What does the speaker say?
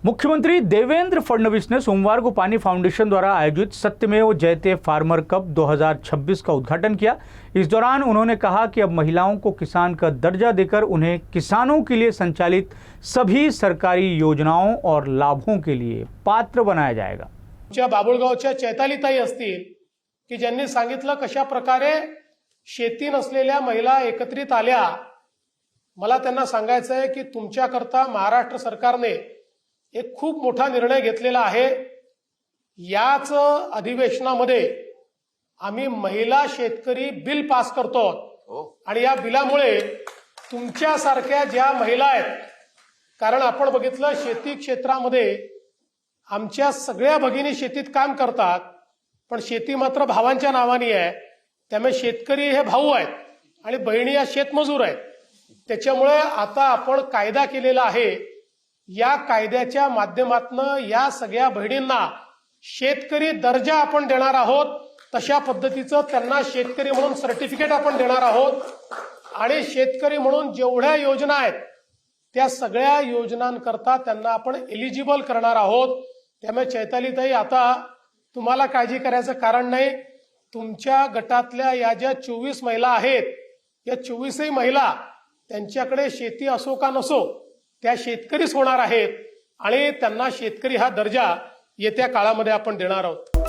मुख्यमंत्री देवेंद्र फडणवीस ने सोमवार को पानी फाउंडेशन द्वारा आयोजित सत्यमेव जयते फार्मर कप 2026 का उद्घाटन किया। इस दौरान उन्होंने कहा कि अब महिलाओं को किसान का दर्जा देकर उन्हें किसानों के लिए संचालित सभी सरकारी योजनाओं और लाभों के लिए पात्र बनाया जाएगा। बाबुळगावच्या चैतालीताई असतील की ज्यांनी सांगितलं कशा प्रकारे शेती नसलेल्या महिला एकत्रित आल्या। मला त्यांना सांगायचं आहे की तुमच्याकरता महाराष्ट्र सरकारने एक खूप मोठा निर्णय घेतलेला आहे। याच अधिवेशनामध्ये आम्ही महिला शेतकरी बिल पास करतो आणि या बिलामुळे तुमच्यासारख्या ज्या महिला आहेत, कारण आपण बघितलं शेती क्षेत्रामध्ये आमच्या सगळ्या भगिनी शेतीत काम करतात, पण शेती मात्र भावांच्या नावाने आहे। त्यामुळे शेतकरी हे भाऊ आहेत आणि बहिणी या शेतमजूर आहेत। त्याच्यामुळे आता आपण कायदा केलेला आहे। या कायद्याच्या माध्यमातून या सगळ्या बहिणींना शेतकरी दर्जा आपण देणार आहोत। तशा पद्धतीचं त्यांना शेतकरी म्हणून सर्टिफिकेट आपण देणार आहोत आणि शेतकरी म्हणून जेवढ्या योजना आहेत त्या सगळ्या योजनांकरता त्यांना आपण एलिजिबल करणार आहोत। त्यामुळे चैतालीताई आता तुम्हाला काळजी करायचं कारण नाही। तुमच्या गटातल्या या ज्या 24 महिला आहेत, या 24ही महिला त्यांच्याकडे शेती असो का नसो त्या शेतकरीच होणार आहेत आणि त्यांना शेतकरी हा दर्जा येत्या काळामध्ये आपण देणार आहोत।